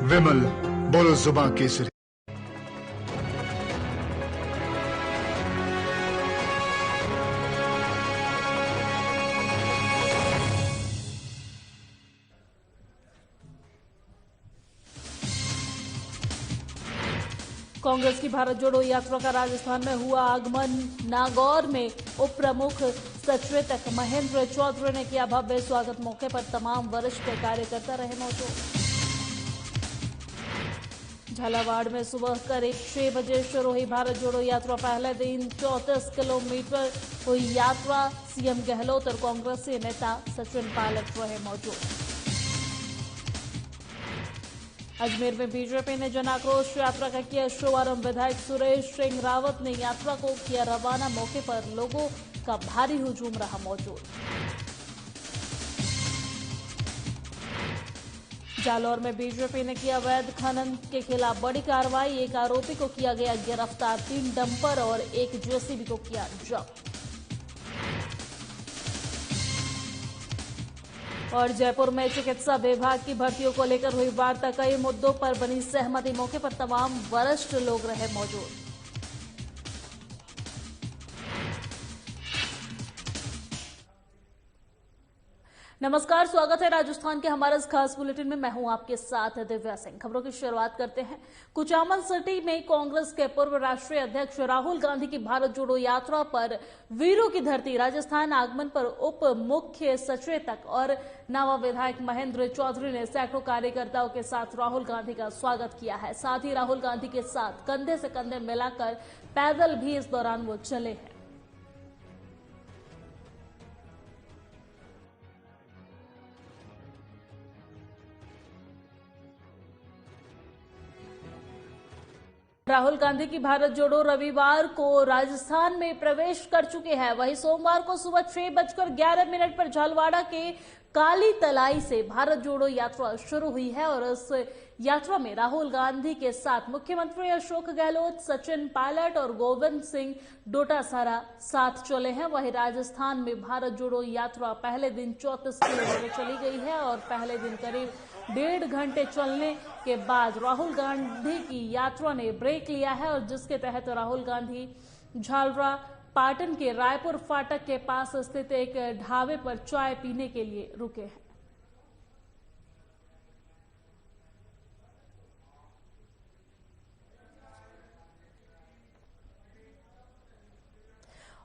विमल बोलो जुबां केसरी। कांग्रेस की भारत जोड़ो यात्रा का राजस्थान में हुआ आगमन। नागौर में उप प्रमुख सचेतक महेंद्र चौधरी ने किया भव्य स्वागत। मौके पर तमाम वरिष्ठ कार्यकर्ता रहे मौजूद। झालावाड़ में सुबह करीब 6 बजे शुरू हुई भारत जोड़ो यात्रा। पहले दिन 34 किलोमीटर हुई यात्रा। सीएम गहलोत और कांग्रेसी नेता सचिन पायलट रहे मौजूद। अजमेर में बीजेपी ने जन आक्रोश यात्रा का किया शुभारंभ। विधायक सुरेश सिंह रावत ने यात्रा को किया रवाना। मौके पर लोगों का भारी हुजूम रहा मौजूद। जालौर में बीजेपी ने किया अवैध खनन के खिलाफ बड़ी कार्रवाई। एक आरोपी को किया गया गिरफ्तार। 3 डंपर और एक जेसीबी को किया जब्त। और जयपुर में चिकित्सा विभाग की भर्तियों को लेकर हुई वार्ता। कई मुद्दों पर बनी सहमति। मौके पर तमाम वरिष्ठ लोग रहे मौजूद। नमस्कार, स्वागत है राजस्थान के हमारे इस खास बुलेटिन में। मैं हूं आपके साथ दिव्या सिंह। खबरों की शुरुआत करते हैं। कुचामन सिटी में कांग्रेस के पूर्व राष्ट्रीय अध्यक्ष राहुल गांधी की भारत जोड़ो यात्रा पर वीरों की धरती राजस्थान आगमन पर उप मुख्य सचेतक और नवा विधायक महेंद्र चौधरी ने सैकड़ों कार्यकर्ताओं के साथ राहुल गांधी का स्वागत किया है। साथ ही राहुल गांधी के साथ कंधे से कंधे मिलाकर पैदल भी इस दौरान वो चले हैं। राहुल गांधी की भारत जोड़ो रविवार को राजस्थान में प्रवेश कर चुके हैं। वहीं सोमवार को सुबह 6:11 पर झालवाड़ा के काली तलाई से भारत जोड़ो यात्रा शुरू हुई है और इस यात्रा में राहुल गांधी के साथ मुख्यमंत्री अशोक गहलोत, सचिन पायलट और गोविंद सिंह डोटासरा साथ चले हैं। वहीं राजस्थान में भारत जोड़ो यात्रा पहले दिन 34 किलोमीटर चली गई है और पहले दिन करीब 1.5 घंटे चलने के बाद राहुल गांधी की यात्रा ने ब्रेक लिया है और जिसके तहत राहुल गांधी झालरा पाटन के रायपुर फाटक के पास स्थित एक ढाबे पर चाय पीने के लिए रुके हैं।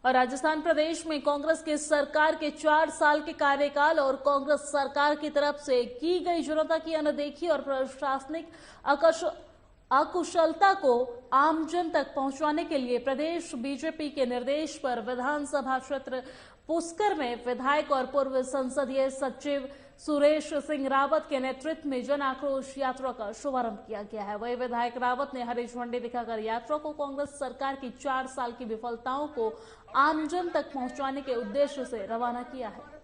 और राजस्थान प्रदेश में कांग्रेस के सरकार के 4 साल के कार्यकाल और कांग्रेस सरकार की तरफ से की गई जनता की अनदेखी और प्रशासनिक अकुशलता को आमजन तक पहुंचाने के लिए प्रदेश बीजेपी के निर्देश पर विधानसभा क्षेत्र पुष्कर में विधायक और पूर्व संसदीय सचिव सुरेश सिंह रावत के नेतृत्व में जन आक्रोश यात्रा का शुभारंभ किया गया है। वही विधायक रावत ने हरी झंडी दिखाकर यात्रा को कांग्रेस सरकार की 4 साल की विफलताओं को आमजन तक पहुंचाने के उद्देश्य से रवाना किया है।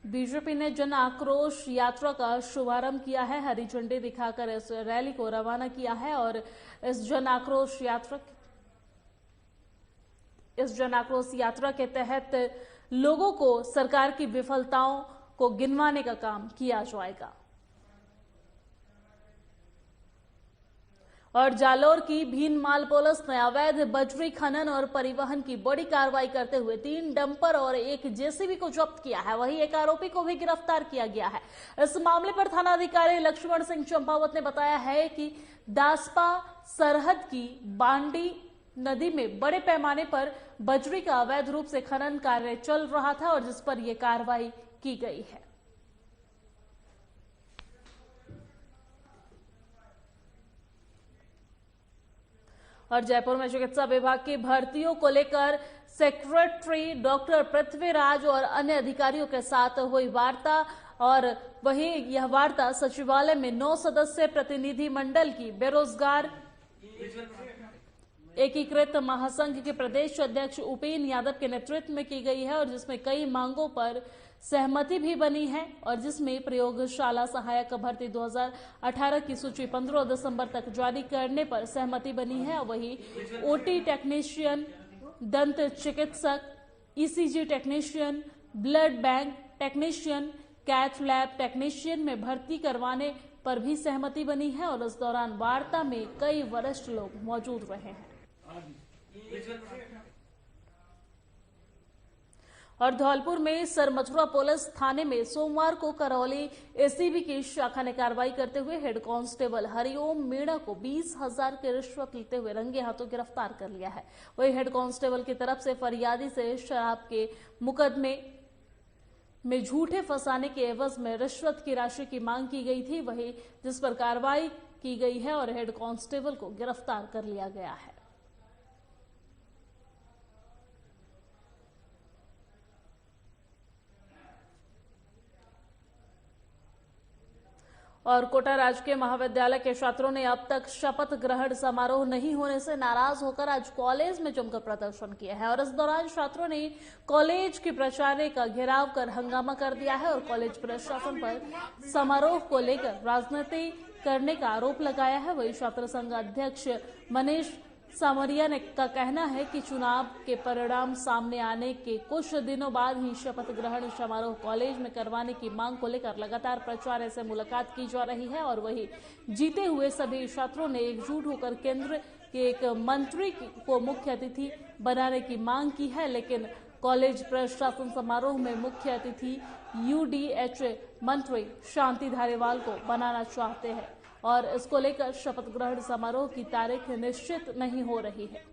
बीजेपी ने जन आक्रोश यात्रा का शुभारंभ किया है। हरी झंडी दिखाकर इस रैली को रवाना किया है और इस जन आक्रोश यात्रा के तहत लोगों को सरकार की विफलताओं को गिनवाने का काम किया जाएगा। और जालौर की भीनमाल पुलिस ने अवैध बजरी खनन और परिवहन की बड़ी कार्रवाई करते हुए 3 डंपर और एक जेसीबी को जब्त किया है। वहीं एक आरोपी को भी गिरफ्तार किया गया है। इस मामले पर थानाधिकारी लक्ष्मण सिंह चंपावत ने बताया है कि दासपा सरहद की बांडी नदी में बड़े पैमाने पर बजरी का अवैध रूप से खनन कार्य चल रहा था और जिस पर यह कार्रवाई की गई है। और जयपुर में चिकित्सा विभाग की भर्तियों को लेकर सेक्रेटरी डॉक्टर पृथ्वीराज और अन्य अधिकारियों के साथ हुई वार्ता और वहीं यह वार्ता सचिवालय में 9 सदस्यीय प्रतिनिधि मंडल की बेरोजगार एकीकृत महासंघ के प्रदेश अध्यक्ष उपेन यादव के नेतृत्व में की गई है और जिसमें कई मांगों पर सहमति भी बनी है और जिसमें प्रयोगशाला सहायक भर्ती 2018 की सूची 15 दिसंबर तक जारी करने पर सहमति बनी है। वहीं ओटी टेक्नीशियन, दंत चिकित्सक, ECG technician, blood bank technician, cath lab technician में भर्ती करवाने पर भी सहमति बनी है और इस दौरान वार्ता में कई वरिष्ठ लोग मौजूद रहे हैं। और धौलपुर में सरमथुरा पुलिस थाने में सोमवार को करौली एसीबी की शाखा ने कार्रवाई करते हुए हेड कांस्टेबल हरिओम मीणा को 20,000 की रिश्वत लेते हुए रंगे हाथों गिरफ्तार कर लिया है। वही हेड कांस्टेबल की तरफ से फरियादी से शराब के मुकदमे में झूठे फंसाने के एवज में रिश्वत की राशि की मांग की गई थी, वही जिस पर कार्रवाई की गई है और हेड कांस्टेबल को गिरफ्तार कर लिया गया है। और कोटा राजकीय महाविद्यालय के छात्रों ने अब तक शपथ ग्रहण समारोह नहीं होने से नाराज होकर आज कॉलेज में जमकर प्रदर्शन किया है और इस दौरान छात्रों ने कॉलेज की प्राचार्य का घेराव कर हंगामा कर दिया है और कॉलेज प्रशासन पर समारोह को लेकर राजनीति करने का आरोप लगाया है। वही छात्र संघ अध्यक्ष मनीष सामरिया का कहना है कि चुनाव के परिणाम सामने आने के कुछ दिनों बाद ही शपथ ग्रहण समारोह कॉलेज में करवाने की मांग को लेकर लगातार प्राचार्य से मुलाकात की जा रही है और वही जीते हुए सभी छात्रों ने एकजुट होकर केंद्र के एक मंत्री को मुख्य अतिथि बनाने की मांग की है, लेकिन कॉलेज प्रशासन समारोह में मुख्य अतिथि यूडीएच मंत्री शांति धारीवाल को बनाना चाहते हैं और इसको लेकर शपथ ग्रहण समारोह की तारीख निश्चित नहीं हो रही है।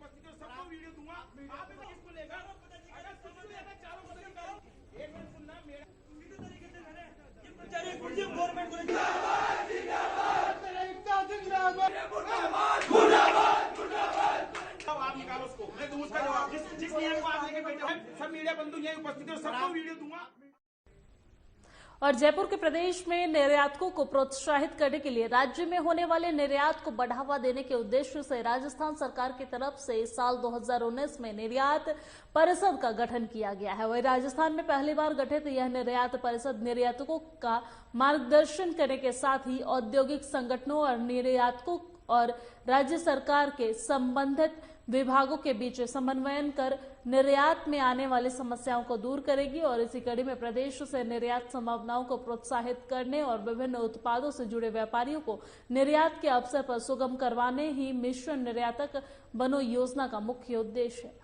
और जयपुर के प्रदेश में निर्यातकों को प्रोत्साहित करने के लिए राज्य में होने वाले निर्यात को बढ़ावा देने के उद्देश्य से राजस्थान सरकार की तरफ से साल 2019 में निर्यात परिषद का गठन किया गया है। वही राजस्थान में पहली बार गठित यह निर्यात परिषद निर्यातकों का मार्गदर्शन करने के साथ ही औद्योगिक संगठनों और निर्यातकों और राज्य सरकार के संबंधित विभागों के बीच समन्वयन कर निर्यात में आने वाली समस्याओं को दूर करेगी और इसी कड़ी में प्रदेश से निर्यात संभावनाओं को प्रोत्साहित करने और विभिन्न उत्पादों से जुड़े व्यापारियों को निर्यात के अवसर पर सुगम करवाने ही मिशन निर्यातक बनो योजना का मुख्य उद्देश्य है।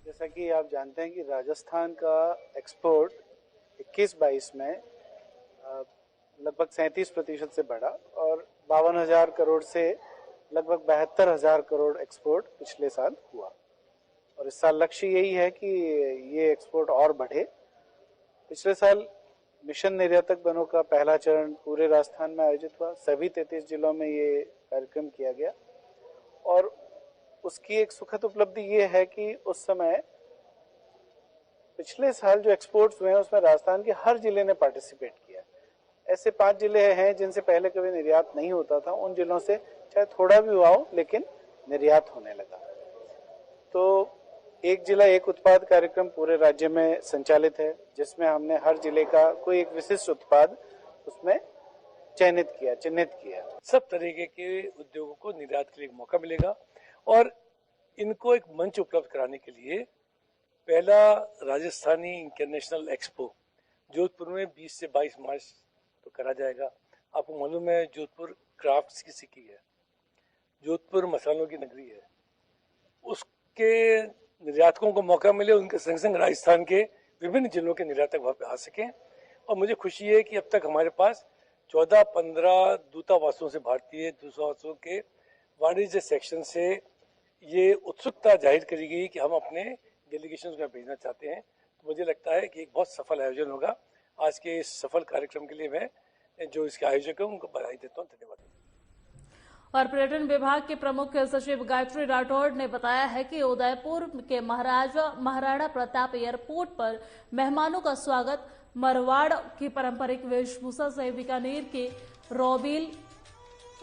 जैसा कि आप जानते हैं कि राजस्थान का एक्सपोर्ट 21-22 में लगभग 37% से बढ़ा और 52,000 करोड़ से लगभग 72,000 करोड़ एक्सपोर्ट पिछले साल हुआ और इस साल लक्ष्य यही है कि ये एक्सपोर्ट और बढ़े। पिछले साल मिशन निर्यातक बनो का पहला चरण पूरे राजस्थान में आयोजित हुआ, सभी 33 जिलों में ये कार्यक्रम किया गया और उसकी एक सुखद उपलब्धि ये है कि उस समय पिछले साल जो एक्सपोर्ट्स हुए हैं उसमें राजस्थान के हर जिले ने पार्टिसिपेट किया। ऐसे 5 जिले हैं जिनसे पहले कभी निर्यात नहीं होता था, उन जिलों से चाहे थोड़ा भी हुआ हो लेकिन निर्यात होने लगा। तो एक जिला एक उत्पाद कार्यक्रम पूरे राज्य में संचालित है जिसमें हमने हर जिले का कोई एक विशिष्ट उत्पाद उसमें चिन्हित किया। सब तरीके के उद्योगों को निर्यात के लिए एक मौका मिलेगा और इनको एक मंच उपलब्ध कराने के लिए पहला राजस्थानी इंटरनेशनल एक्सपो जोधपुर में 20 से 22 मार्च तो करा जाएगा। आपको मालूम है जोधपुर क्राफ्ट्स की सिटी है, जोधपुर मसालों की नगरी है, उसके निर्यातकों को मौका मिले, उनके संग संग राजस्थान के विभिन्न जिलों के निर्यातक वहाँ पे आ सकें। और मुझे खुशी है कि अब तक हमारे पास 14-15 दूतावासों से, भारतीय दूतावासों के वाणिज्य सेक्शन से ये उत्सुकता जाहिर करी गई कि हम अपने डेलीगेशन को भेजना चाहते हैं। तो मुझे लगता है कि एक बहुत सफल आयोजन होगा। आज के इस सफल कार्यक्रम के लिए मैं जो इसके आयोजक हैं उनको बधाई देता हूँ। धन्यवाद। और पर्यटन विभाग के प्रमुख सचिव गायत्री राठौड़ ने बताया है कि उदयपुर के महाराणा प्रताप एयरपोर्ट पर मेहमानों का स्वागत मारवाड़ की पारंपरिक वेशभूषा से बीकानेर के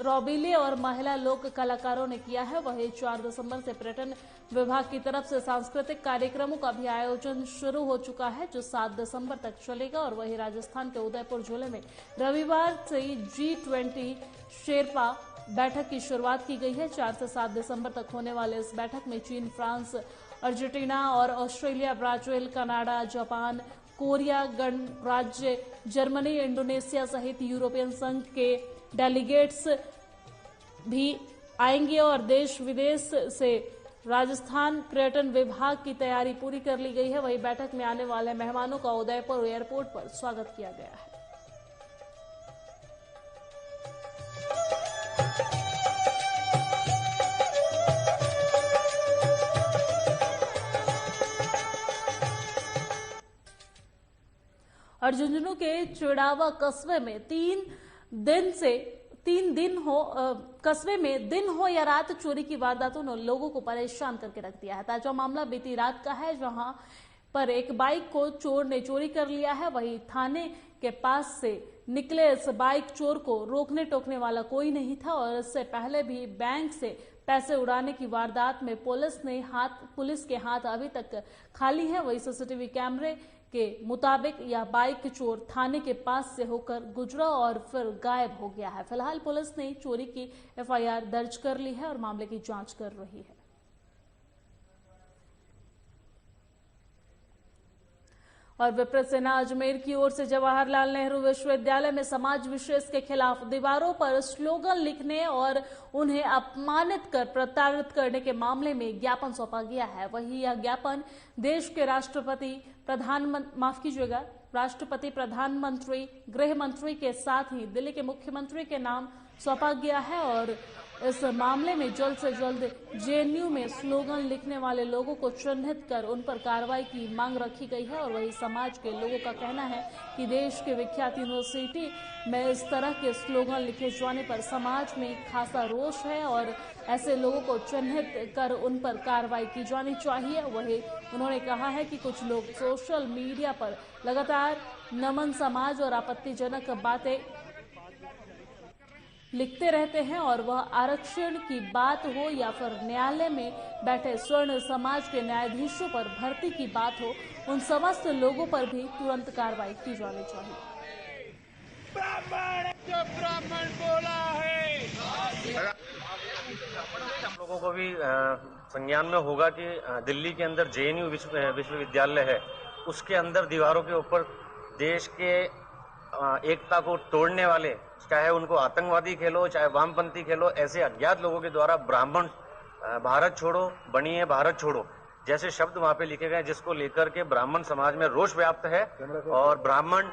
रौबीले और महिला लोक कलाकारों ने किया है। वहीं 4 दिसंबर से पर्यटन विभाग की तरफ से सांस्कृतिक कार्यक्रमों का भी आयोजन शुरू हो चुका है जो 7 दिसंबर तक चलेगा। और वहीं राजस्थान के उदयपुर जिले में रविवार से G20 शेरपा बैठक की शुरुआत की गई है। 4 से 7 दिसंबर तक होने वाले इस बैठक में चीन, फ्रांस, अर्जेंटीना और Australia, Brazil, Canada, Japan, Korea, गणराज्य जर्मनी, इंडोनेशिया सहित यूरोपियन संघ के डेलीगेट्स भी आएंगे और देश विदेश से राजस्थान पर्यटन विभाग की तैयारी पूरी कर ली गई है। वहीं बैठक में आने वाले मेहमानों का उदयपुर एयरपोर्ट पर स्वागत किया गया है। और झुंझुनू के चिड़ावा कस्बे में कस्बे में दिन हो या रात चोरी की वारदातों ने लोगों को परेशान करके रख दिया है। ताजा मामला बीती रात का है, जहां पर एक बाइक को चोर ने चोरी कर लिया है। वहीं थाने के पास से निकले इस बाइक चोर को रोकने टोकने वाला कोई नहीं था और इससे पहले भी बैंक से पैसे उड़ाने की वारदात में पुलिस के हाथ अभी तक खाली है। वही सीसीटीवी कैमरे के मुताबिक यह बाइक चोर थाने के पास से होकर गुजरा और फिर गायब हो गया है। फिलहाल पुलिस ने चोरी की एफआईआर दर्ज कर ली है और मामले की जांच कर रही है। और विप्र सेना अजमेर की ओर से जवाहरलाल नेहरू विश्वविद्यालय में समाज विशेष के खिलाफ दीवारों पर स्लोगन लिखने और उन्हें अपमानित कर प्रताड़ित करने के मामले में ज्ञापन सौंपा गया है। वहीं यह ज्ञापन देश के राष्ट्रपति, प्रधानमंत्री, गृह मंत्री के साथ ही दिल्ली के मुख्यमंत्री के नाम सौंपा गया है और इस मामले में जल्द से जल्द जेएनयू में स्लोगन लिखने वाले लोगों को चिन्हित कर उन पर कार्रवाई की मांग रखी गई है। और वही समाज के लोगों का कहना है कि देश के विख्यात यूनिवर्सिटी में इस तरह के स्लोगन लिखे जाने पर समाज में खासा रोष है और ऐसे लोगों को चिन्हित कर उन पर कार्रवाई की जानी चाहिए। वही उन्होंने कहा है कि कुछ लोग सोशल मीडिया पर लगातार नमन समाज और आपत्तिजनक बातें लिखते रहते हैं और वह आरक्षण की बात हो या फिर न्यायालय में बैठे स्वर्ण समाज के न्यायाधीशों पर भर्ती की बात हो, उन समस्त लोगों पर भी तुरंत कार्रवाई की जानी चाहिए। ब्राह्मण बोला है, हम लोगों को भी संज्ञान में होगा कि दिल्ली के अंदर जेएनयू विश्वविद्यालय है, उसके अंदर दीवारों के ऊपर देश के एकता को तोड़ने वाले, चाहे उनको आतंकवादी खेलो चाहे वामपंथी खेलो, ऐसे अज्ञात लोगों के द्वारा ब्राह्मण भारत छोड़ो, बनिए भारत छोड़ो जैसे शब्द वहां पे लिखे गए, जिसको लेकर के ब्राह्मण समाज में रोष व्याप्त है। और ब्राह्मण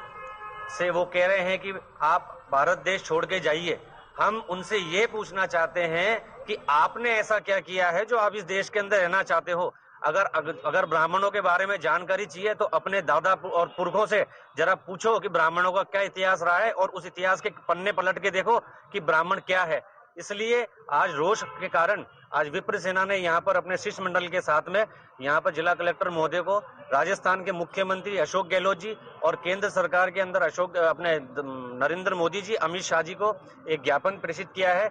से वो कह रहे हैं कि आप भारत देश छोड़ के जाइए। हम उनसे ये पूछना चाहते हैं कि आपने ऐसा क्या किया है जो आप इस देश के अंदर रहना चाहते हो। अगर ब्राह्मणों के बारे में जानकारी चाहिए तो अपने दादा और पुरखों से जरा पूछो कि ब्राह्मणों का क्या इतिहास रहा है और उस इतिहास के पन्ने पलट के देखो कि ब्राह्मण क्या है। इसलिए आज रोष के कारण आज विप्र सेना ने यहाँ पर अपने शिष्टमंडल के साथ में यहाँ पर जिला कलेक्टर महोदय को, राजस्थान के मुख्यमंत्री अशोक गहलोत जी और केंद्र सरकार के अंदर अपने नरेंद्र मोदी जी, अमित शाह जी को एक ज्ञापन प्रेषित किया है।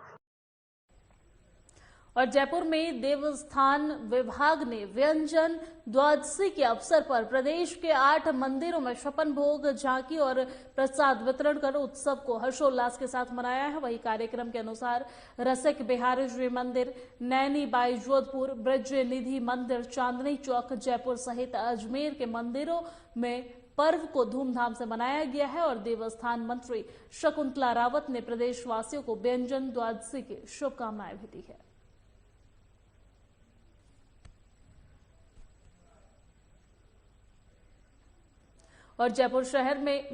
और जयपुर में देवस्थान विभाग ने व्यंजन द्वादशी के अवसर पर प्रदेश के 8 मंदिरों में छप्पन भोग, झांकी और प्रसाद वितरण कर उत्सव को हर्षोल्लास के साथ मनाया है। वही कार्यक्रम के अनुसार रसिक बिहारी जी मंदिर, नैनी बाई जोधपुर, ब्रज निधि मंदिर, चांदनी चौक जयपुर सहित अजमेर के मंदिरों में पर्व को धूमधाम से मनाया गया है। और देवस्थान मंत्री शकुंतला रावत ने प्रदेशवासियों को व्यंजन द्वादशी की शुभकामनाएं भी दी है। और जयपुर शहर में,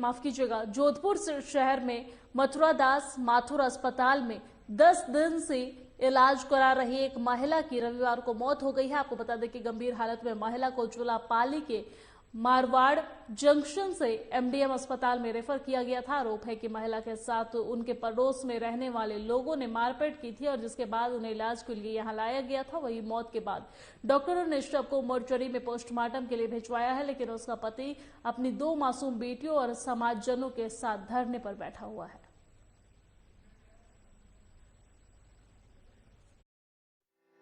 जोधपुर शहर में मथुरा दास माथुर अस्पताल में 10 दिन से इलाज करा रही एक महिला की रविवार को मौत हो गई है। आपको बता दें कि गंभीर हालत में महिला को जुलापाली के मारवाड़ जंक्शन से एमडीएम अस्पताल में रेफर किया गया था। आरोप है कि महिला के साथ उनके पड़ोस में रहने वाले लोगों ने मारपीट की थी और जिसके बाद उन्हें इलाज के लिए यहां लाया गया था। वही मौत के बाद डॉक्टरों ने शव को मोर्चरी में पोस्टमार्टम के लिए भिजवाया है, लेकिन उसका पति अपनी 2 मासूम बेटियों और समाजजनों के साथ धरने पर बैठा हुआ है।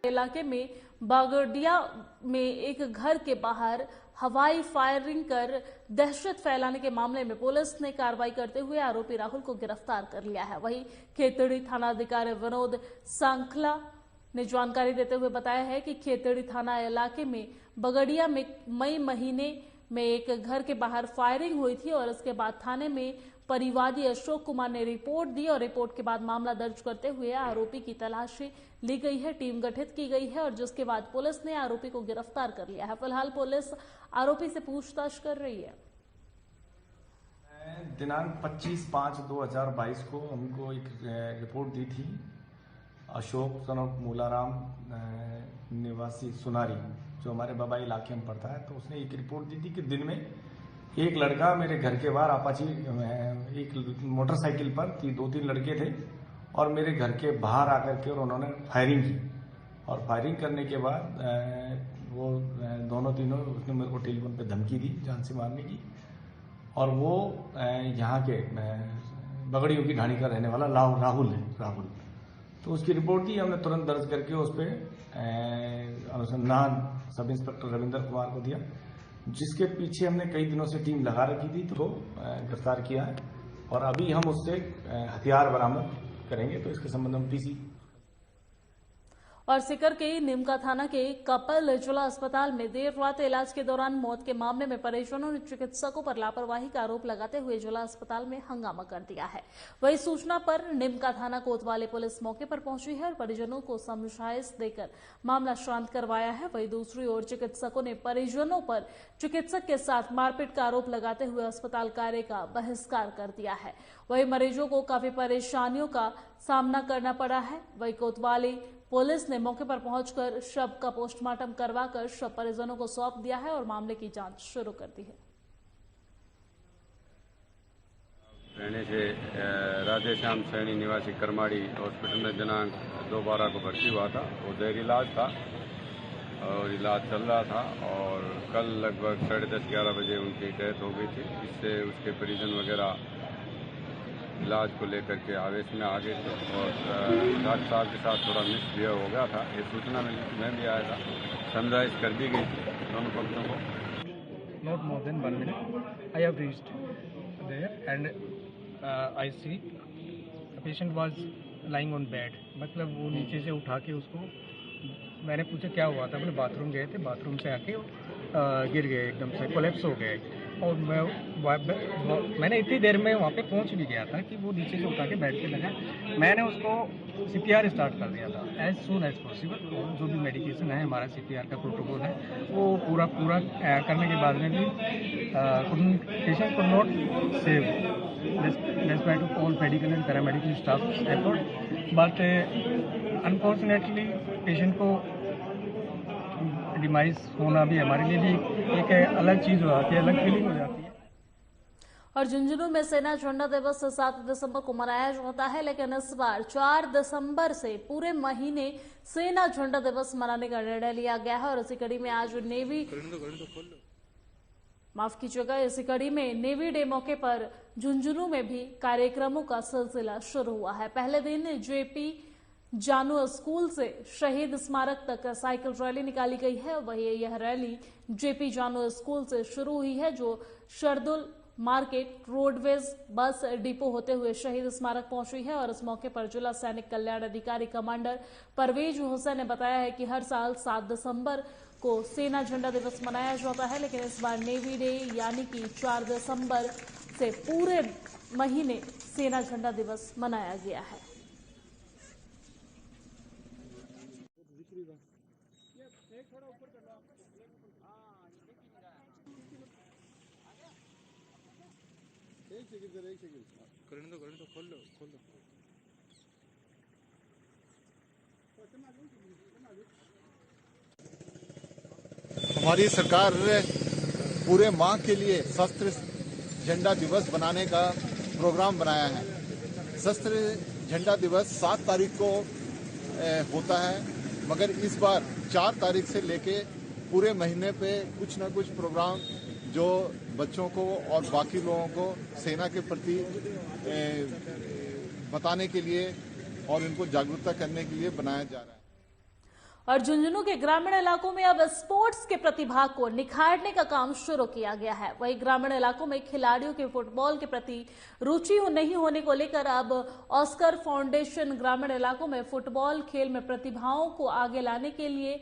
इलाके में बागड़िया में एक घर के बाहर हवाई फायरिंग कर दहशत फैलाने के मामले में पुलिस ने कार्रवाई करते हुए आरोपी राहुल को गिरफ्तार कर लिया है। वहीं खेतड़ी थानाधिकारी विनोद सांखला ने जानकारी देते हुए बताया है कि खेतड़ी थाना इलाके में बगड़िया में मई महीने में एक घर के बाहर फायरिंग हुई थी और इसके बाद थाने में परिवादी अशोक कुमार ने रिपोर्ट दी और रिपोर्ट के बाद मामला दर्ज करते हुए आरोपी की तलाशी ली गई है। टीम गठित की गई है और जिसके बाद पुलिस ने आरोपी को गिरफ्तार कर लिया है। फिलहाल पुलिस आरोपी से पूछताछ कर रही है। दिनांक 25/5/2022 को हमको एक रिपोर्ट दी थी। अशोक सन ऑफ मूलाराम निवासी सुनारी, जो हमारे बाबा इलाके में पड़ता है, तो उसने एक रिपोर्ट दी थी कि दिन में एक लड़का मेरे घर के बाहर अपाची एक मोटरसाइकिल पर 2-3 लड़के थे और मेरे घर के बाहर आकर के और उन्होंने फायरिंग की और फायरिंग करने के बाद वो दोनों तीनों उसने मेरे को टेलीफोन पे धमकी दी जान से मारने की और वो यहाँ के बगड़ियों की ढाणी का रहने वाला राहुल है। तो उसकी रिपोर्ट दी, हमने तुरंत दर्ज करके उस पर अनुसंधान सब इंस्पेक्टर रविंद्र कुमार को दिया, जिसके पीछे हमने कई दिनों से टीम लगा रखी थी, तो गिरफ्तार किया है और अभी हम उससे हथियार बरामद करेंगे। तो इसके संबंध में पीसी और सीकर के निमका थाना के कपल जिला अस्पताल में देर रात इलाज के दौरान मौत के मामले में परिजनों ने चिकित्सकों पर लापरवाही का आरोप लगाते हुए जिला अस्पताल में हंगामा कर दिया है। वही सूचना पर निमका थाना कोतवाली पुलिस मौके पर पहुंची है और परिजनों को समझाइश देकर मामला शांत करवाया है। वही दूसरी ओर चिकित्सकों ने परिजनों पर चिकित्सक के साथ मारपीट का आरोप लगाते हुए अस्पताल कार्य का बहिष्कार कर दिया है। वही मरीजों को काफी परेशानियों का सामना करना पड़ा है। वही कोतवाली पुलिस ने मौके पर पहुंचकर शव का पोस्टमार्टम करवाकर शव परिजनों को सौंप दिया है और मामले की जांच शुरू कर दी है। रहने से राधे श्याम सैनी निवासी करमाड़ी हॉस्पिटल में दिनांक 2/12 को भर्ती हुआ था। वो देर इलाज था और इलाज चल रहा था और कल लगभग 10:30-11 बजे उनकी डेथ हो गई थी। इससे उसके परिजन वगैरह इलाज को लेकर के आवेश में आ गए थे और डॉक्टर साहब के साथ थोड़ा मिसबिहेव हो गया था। ये सूचना में भी आया था, समझाइश कर दी गई थी दोनों पक्षों को। Not more than 1 minute. I have reached there and I see the patient was lying on bed. मतलब वो नीचे से उठा के उसको, मैंने पूछा क्या हुआ था, बोले बाथरूम गए थे, बाथरूम से आके गिर गए, एकदम से कोलैप्स हो गए। और मैंने इतनी देर में वहाँ पे पहुँच भी गया था कि वो नीचे से उठा के बेड पे लगा। मैंने उसको CPR स्टार्ट कर दिया था एज सून एज पॉसिबल। जो भी मेडिकेशन है, हमारा CPR का प्रोटोकॉल है, वो पूरा करने के बाद में भी पेशेंट को not save despite of all medical and paramedical staff effort, but unfortunately patient को डिमाइस होना भी हमारे लिए भी एक अलग चीज हो जाती है, अलग फीलिंग हो जाती है। और झुंझुनू में सेना झंडा दिवस 7 दिसंबर को मनाया जाता है, लेकिन इस बार 4 दिसंबर से पूरे महीने सेना झंडा दिवस मनाने का निर्णय लिया गया है। और इसी कड़ी में आज इसी कड़ी में नेवी डे मौके पर झुंझुनू में भी कार्यक्रमों का सिलसिला शुरू हुआ है। पहले दिन JP जानू स्कूल से शहीद स्मारक तक साइकिल रैली निकाली गई है। वही यह रैली JP जानू स्कूल से शुरू हुई है, जो Shardul market roadways bus depot होते हुए शहीद स्मारक पहुंची है। और इस मौके पर जिला सैनिक कल्याण अधिकारी कमांडर परवेज हुसैन ने बताया है कि हर साल 7 दिसंबर को सेना झंडा दिवस मनाया जाता है, लेकिन इस बार नेवी डे यानी कि 4 दिसंबर से पूरे महीने सेना झंडा दिवस मनाया गया है। हमारी सरकार ने पूरे माह के लिए शस्त्र झंडा दिवस बनाने का प्रोग्राम बनाया है। शस्त्र झंडा दिवस 7 तारीख को होता है, मगर इस बार 4 तारीख से लेके पूरे महीने पे कुछ न कुछ प्रोग्राम जो बच्चों को और बाकी लोगों को सेना के प्रति बताने के लिए और इनको जागरूकता करने के लिए बनाया जा रहा है। और झुंझुनू के ग्रामीण इलाकों में अब स्पोर्ट्स के प्रतिभा को निखारने का काम शुरू किया गया है। वहीं ग्रामीण इलाकों में खिलाड़ियों के फुटबॉल के प्रति रुचि नहीं होने को लेकर अब ऑस्कर फाउंडेशन ग्रामीण इलाकों में फुटबॉल खेल में प्रतिभाओं को आगे लाने के लिए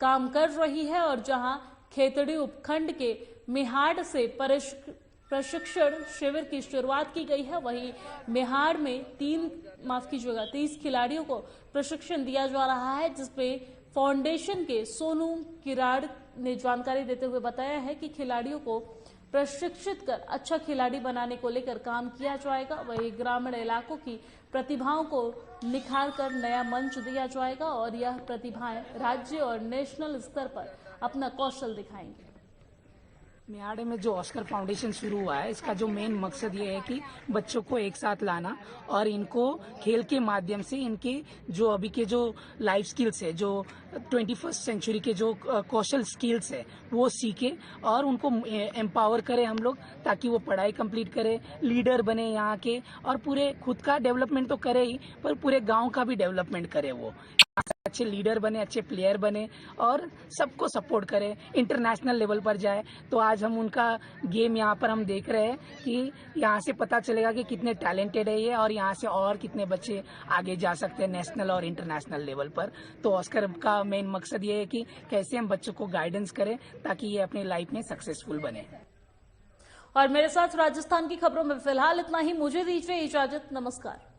काम कर रही है। और जहां खेतड़ी उपखंड के मेहाड़ से प्रशिक्षण शिविर की शुरुआत की गई है, वहीं मेहाड़ में 30 खिलाड़ियों को प्रशिक्षण दिया जा रहा है, जिसमें फाउंडेशन के सोनू किराड़ ने जानकारी देते हुए बताया है कि खिलाड़ियों को प्रशिक्षित कर अच्छा खिलाड़ी बनाने को लेकर काम किया जाएगा। वहीं ग्रामीण इलाकों की प्रतिभाओं को निखार कर नया मंच दिया जाएगा और यह प्रतिभाएं राज्य और नेशनल स्तर पर अपना कौशल दिखाएंगे। मेहाड़े में जो ऑस्कर फाउंडेशन शुरू हुआ है, इसका जो मेन मकसद ये है कि बच्चों को एक साथ लाना और इनको खेल के माध्यम से इनके जो अभी के जो लाइफ स्किल्स है, जो 21st सेंचुरी के जो कौशल स्किल्स है, वो सीखे और उनको एम्पावर करें हम लोग, ताकि वो पढ़ाई कंप्लीट करे, लीडर बने यहाँ के और पूरे खुद का डेवलपमेंट तो करे ही, पर पूरे गांव का भी डेवलपमेंट करे, वो अच्छे लीडर बने, अच्छे प्लेयर बने और सबको सपोर्ट करे, इंटरनेशनल लेवल पर जाए। तो आज हम उनका गेम यहाँ पर हम देख रहे हैं कि यहाँ से पता चलेगा कि कितने टैलेंटेड है ये और यहाँ से और कितने बच्चे आगे जा सकते हैं नेशनल और इंटरनेशनल लेवल पर। तो ऑस्कर का मेन मकसद ये है कि कैसे हम बच्चों को गाइडेंस करें ताकि ये अपनी लाइफ में सक्सेसफुल बने। और मेरे साथ राजस्थान की खबरों में फिलहाल इतना ही। मुझे दीजिए इजाजत। नमस्कार।